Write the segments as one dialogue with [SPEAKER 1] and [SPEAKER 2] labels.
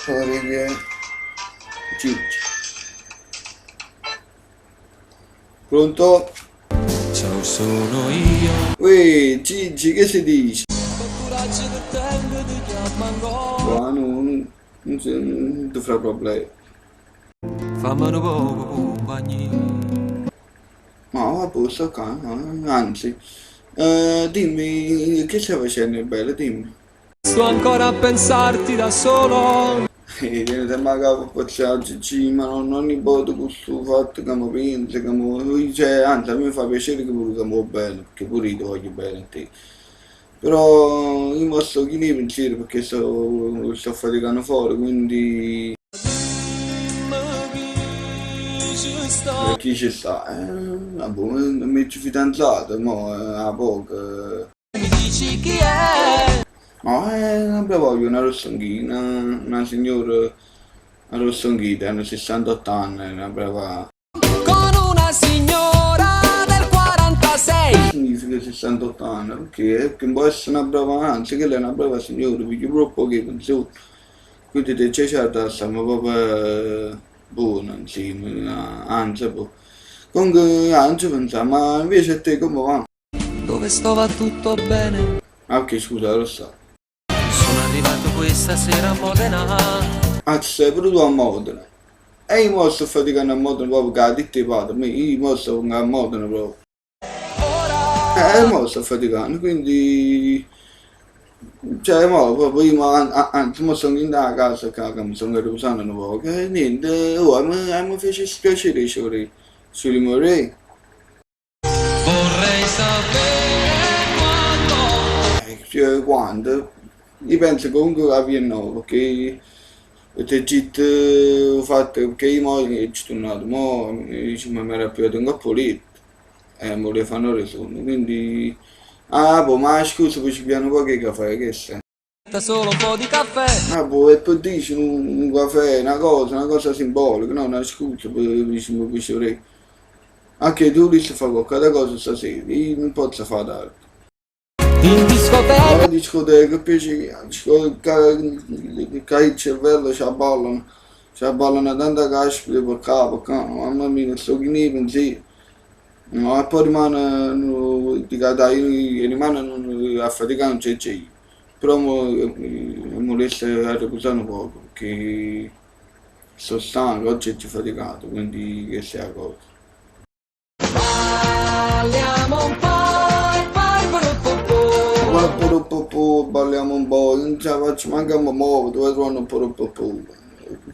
[SPEAKER 1] storia che Gigi. Pronto?
[SPEAKER 2] Ciao, sono io.
[SPEAKER 1] Uè, Gigi, che si dice? No, non ti fa problemi.
[SPEAKER 2] Fammelo poco, compagni.
[SPEAKER 1] No, vabbè, sto qua, no, anzi. Dimmi, che stai facendo il bello, dimmi.
[SPEAKER 2] Sto ancora a pensarti da solo.
[SPEAKER 1] Viene da magari per Gigi, ma non nipote questo fatto che mi pensa, che mi... Cioè, anzi, a me fa piacere che pure che mi vuoi bene, perché pure io ti voglio bene a te. Però io mi sto chi ne pensiero perché sto faticando fuori, quindi chi ci sta? Vabbè, mi ci fidanzato, mo, a poco.
[SPEAKER 2] Mi dici chi è?
[SPEAKER 1] No, non voglio una rossonghina, una signora rossonghita, hanno 68 anni, una brava...
[SPEAKER 2] Con una signora del 46.
[SPEAKER 1] Che significa 68 anni? Perché può essere una brava, anzi che lei è una brava signora, perché proprio che penso, quindi te c'è certa, stiamo proprio buona insieme, anzi, boh. Comunque, anzi, pensa, ma invece a te come va?
[SPEAKER 2] Dove sto va tutto bene.
[SPEAKER 1] Ah, ok, scusa, lo so.
[SPEAKER 2] Sono arrivato questa sera a Modena.
[SPEAKER 1] Ah, ci sei pure tu a Modena. E io mo sto faticando a Modena proprio che la ditta di padre, io mo sto a Modena proprio.
[SPEAKER 2] Ora.
[SPEAKER 1] Mo sto faticando, quindi... Cioè, mo, proprio io, anzi, mo sono in da casa che mi sono riposando un po', che niente, oh, mi fece spiacere, sui morì.
[SPEAKER 2] Vorrei sapere quando.
[SPEAKER 1] Cioè, quando? Io penso comunque a no, perché te gitt ho fatto, perché io mo ci sono tornato, mo mi era più un po' lì, e mi volevo fare ore sonno, quindi... Ah, boh, ma scusa, poi ci piano un po' che caffè, che sei?
[SPEAKER 2] Solo un po' di caffè.
[SPEAKER 1] Ah, boh, e poi dici un caffè, una cosa simbolica, no, una scusa, poi dici mi piacerei. Anche tu lì si fa qualche cosa stasera, io non posso fare altro.
[SPEAKER 2] In discoteca.
[SPEAKER 1] La discoteca, piace, che il cervello ci ballano tanta caspita per capo, mamma mia, sto che ne pensi. No, e poi rimane, dico, dai, rimane a faticare non c'è io. Però mi resta a riposare un po', perché sto stanco, oggi ci faticato, quindi che sia cosa.
[SPEAKER 2] Parliamo un po' e poi
[SPEAKER 1] Balliamo un po', non ce la faccio manca a muovere, dove trovare un po'.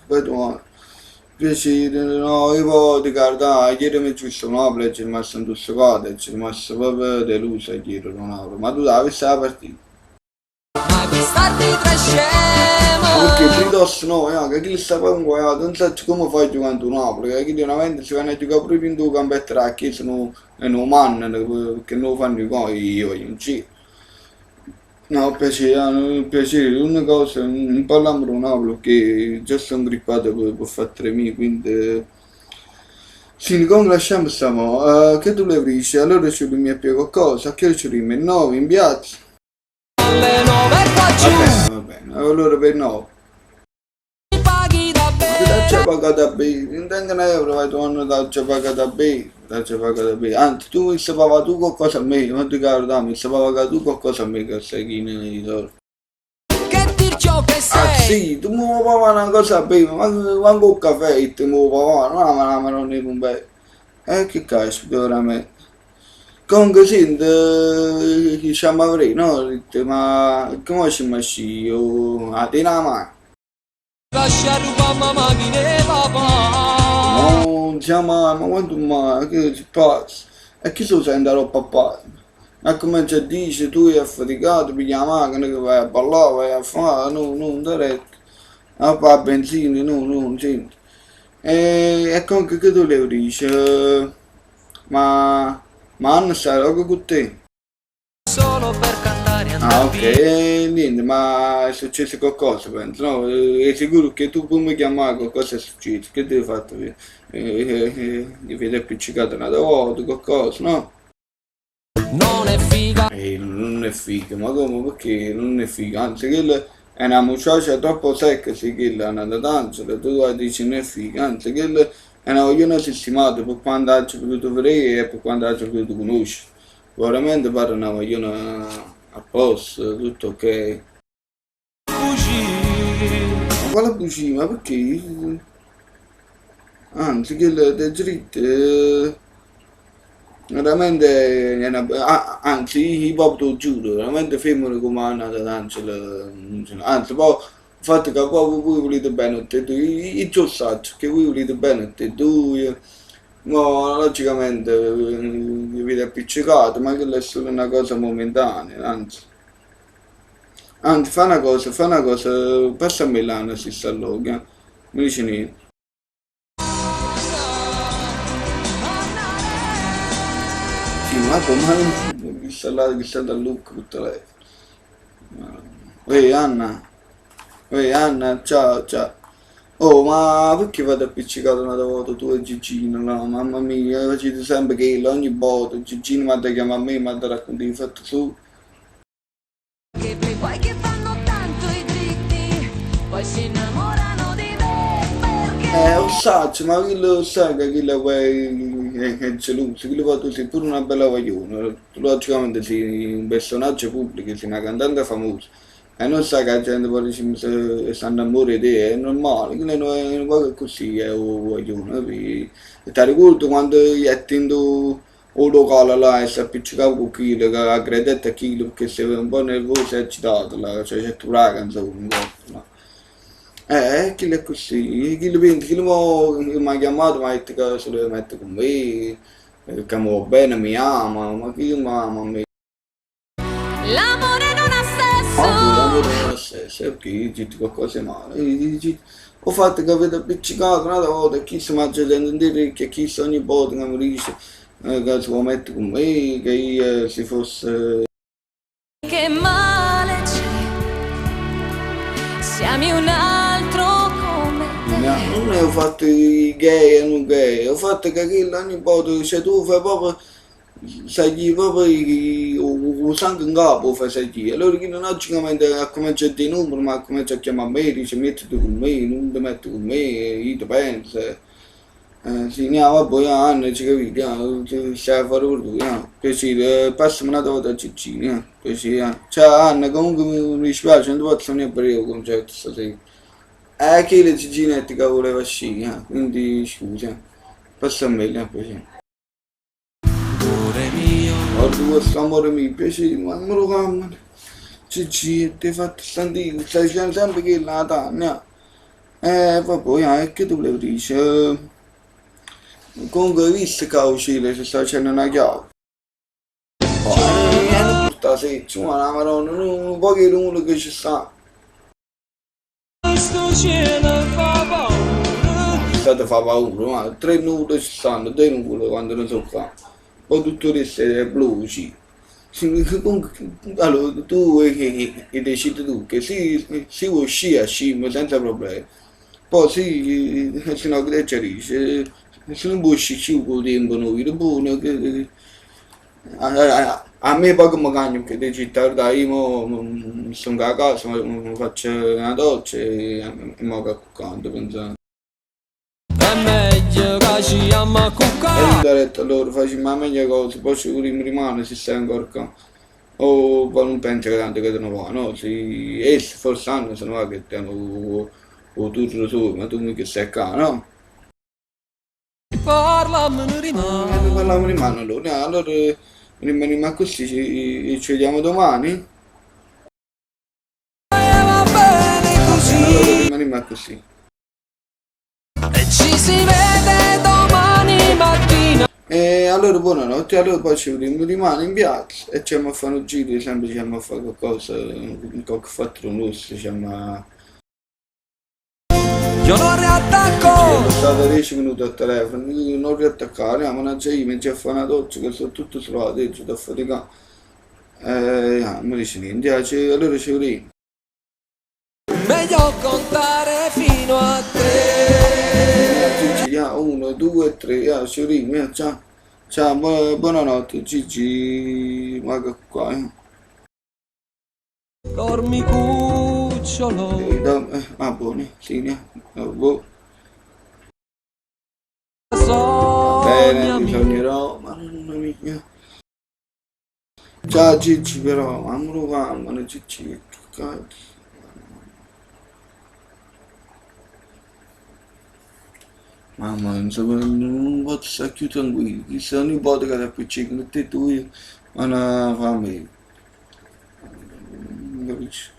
[SPEAKER 1] Vedo, piacere, no, io poi ti guarda, ieri mi ci visto Napoli e ci è rimasto in tutte cose, ci è rimasto proprio deluso ieri Napoli, ma tu la vista la partita?
[SPEAKER 2] ma che starti tra
[SPEAKER 1] Perché
[SPEAKER 2] scemo.
[SPEAKER 1] piuttosto no, che chi sta poi inguaiato, non so come fai giocando a Napoli, che chi veramente si viene a giocare proprio in due campette a chiesa, non mannano, perché non lo fanno i coi, io, non ci. No, piacere, l'unica cosa, non parliamo di Napoli, perché già sono grippato per fare 3.000, quindi... Sì, comunque lasciamo stiamo, che tu le dici, allora ci rimi a più qualcosa, a che ci rimi? 9 in piazza?
[SPEAKER 2] Alle 9 qua giù.
[SPEAKER 1] Va bene, allora per 9.
[SPEAKER 2] Mi paghi da
[SPEAKER 1] Ma che dacci
[SPEAKER 2] bere.
[SPEAKER 1] pagata a bere? Non tengo un euro, vai tu non dacci pagata a bere, dacci pagata a bere. Anzi, tu mi stai pagando tu qualcosa a me, non ti caro, mi stai pagando tu qualcosa a me che sei chi nei soldi.
[SPEAKER 2] Che dir ciò che
[SPEAKER 1] Ah
[SPEAKER 2] sei.
[SPEAKER 1] sì, tu mi vuoi pagare una cosa a bere, ma quando un caffè ti mi vuoi pagare, no, ma non è un bel. Che caspita, veramente. Comunque senti, diciamo avrei, no? Ma come ci messi io? A te la mano?
[SPEAKER 2] Lascia rubare mamma mia papà.
[SPEAKER 1] No, diciamo, ma quanto mai, che ti passa? E chi so se andrò a papà? Ma come ci dici, tu sei affaticato, pigli la macchina che vai a ballare, vai a fare, no, non diretto. A fare benzina, no, no, senti. E comunque che tu le dici? Ma Anna sta proprio con te?
[SPEAKER 2] Solo per cantare e
[SPEAKER 1] Ah,
[SPEAKER 2] andar
[SPEAKER 1] ok,
[SPEAKER 2] via.
[SPEAKER 1] niente, ma è successo qualcosa, penso, no? È sicuro che tu poi mi chiamare qualcosa è successo, che devi fare? Ti vedi appiccicato una volta, qualcosa, no?
[SPEAKER 2] Non è figa.
[SPEAKER 1] Non è figo, ma come? Perché non è figo? Anzi, quello è una mucciaccia troppo secca, sì, quella è una danza, tu dici ne figa, anzi, quella è una coglione sistemata per quando hai potuto vedere e per quando hai potuto conoscere. Veramente pare una coglione a posto, tutto ok. Ma quale bugia? Ma perché? Anzi, quella è dritta, veramente, anzi, io proprio lo giuro, veramente femmine come hanno da danza, anzi, poi, il fatto che proprio voi volete bene a te, tu, io già so che voi volete bene a te, tu, no, logicamente, vi avete appiccicato, ma quella è solo una cosa momentanea, anzi, fa una cosa, passa a Milano, si sta all'oca, mi dice niente. Sì, ma come che sta da look per telefono. Ehi Anna, ciao, ciao. Oh, ma perché vado appiccicato una volta tu e Gigino? No, mamma mia, facete sempre che ogni volta Gigino mi ha da chiamare a me, mi ha da raccontare i fatti su.
[SPEAKER 3] Che poi guai che fanno tanto i dritti, poi si innamorano di me perché
[SPEAKER 1] Lo so, ma chi lo sa che chi la vuoi è geloso, chi lo fa tu sei pure una bella guagliona, logicamente sei un personaggio pubblico, sei una cantante famosa, e non sa che la gente poi dice se stanno amore di te, è normale, che non è una così, è un guaglione, capi? E ti ricordo quando gli attendo un locale là e si appiccicava con chilo, che ha creduto a chilo perché si un po' nervoso e agitato, là, cioè c'è tu raga, insomma, un po', no? Chi è così, chi lo pensa, chi mi ha chiamato, mi ha detto che se lo mette con me, che mi va bene, mi ama, ma chi mi ama a me?
[SPEAKER 3] l'amore non ha
[SPEAKER 1] Ma tu l'amore
[SPEAKER 3] senso.
[SPEAKER 1] non ha senso, perché dici qualcosa di male? Ho fatto che avete appiccicato una volta, e chi si mangia dentro di te, che chi ogni volta che mi dice che si può mettere con me, che io si fosse...
[SPEAKER 3] Che male c'è, siamo un altro come te.
[SPEAKER 1] Non ho fatto i gay e non gay, ho fatto che ogni volta, cioè tu fai proprio, sai proprio il sangue in capo, fai sai, allora che non logicamente ha cominciato a dire numeri, ma ha cominciato a chiamare me, dice mettiti con me, non ti metti con me, io ti penso, sì, andiamo, poi Anna, ci capite, stai a fare per tu, piacere, passami una volta a Ciccini, piacere, ciao Anna, comunque mi dispiace, non ti posso venire a breve con certo stasera. Che le giginetti che voleva sci, quindi scusa, passa a me, piacere.
[SPEAKER 2] Amore mio,
[SPEAKER 1] Guarda questo amore mio, piacere, ma non me lo calma. Gigi, ti hai fatto stantino, stai dicendo sempre che è la Tania. Vabbè, che tu volevi dire? Comunque hai visto che a uscire ci sta facendo una chiave. Non porta seccia, ma la maronna, non può che uno che ci sta.
[SPEAKER 2] questo cielo fa paura.
[SPEAKER 1] State fa paura, ma 3 minuti ci stanno, 2 minuti quando non so qua. Poi tutto il resto è blu, sì. Allora, tu decidi tu che si vuoi uscire a sci senza problemi. Poi sì, se no che ci dice, se non vuoi uscire con il tempo noi, è buono, a me poco mi cagno che dici tarda, io sono a casa, mi faccio una doccia e mi accanto pensando.
[SPEAKER 2] È meglio che ci amo a
[SPEAKER 1] E lui
[SPEAKER 2] cuccare.
[SPEAKER 1] ha detto allora facciamo la meglio cosa, poi ci rimane se stai ancora qua. O poi non penso che tanto che te ne va, no? Se essi forse hanno, se no va che ti hanno o turno su, ma tu mica stai qua, no?
[SPEAKER 2] Parlamene
[SPEAKER 1] Ne
[SPEAKER 2] rimane.
[SPEAKER 1] parliamo di mano allora, allora rimaniamo così, ci vediamo domani?
[SPEAKER 2] Va bene
[SPEAKER 1] Allora
[SPEAKER 2] così.
[SPEAKER 1] rimaniamo così.
[SPEAKER 2] E ci si vede domani mattina.
[SPEAKER 1] E allora buonanotte, allora poi ci vediamo domani in piazza e ci andiamo a fare un giro, sempre ci andiamo a fare qualcosa, qualche fatto nostro, ci andiamo a...
[SPEAKER 2] Io non
[SPEAKER 1] Sono
[SPEAKER 2] riattacco.
[SPEAKER 1] stato 10 minuti al telefono, non riattaccare, mannaggia io mi già fare una doccia che sono tutto sulla testa, da faticare. Non dice niente, allora ci vediamo.
[SPEAKER 2] Meglio contare fino a tre.
[SPEAKER 1] Gigi, 1, 2, 3, ci vediamo, ciao. Ciao, buonanotte, Gigi, ma che qua,
[SPEAKER 2] Dormi cuccia. cucciolo.
[SPEAKER 1] Buoni, sì, boh. Bene,
[SPEAKER 2] Sognami.
[SPEAKER 1] bisognerò, mamma mia. Già Gigi però, mamma calma, Gigi, che cacchio. Mamma, non posso stare più tranquillo, chi sono nipote che da piccino, metti tu, ma una famiglia, capisci?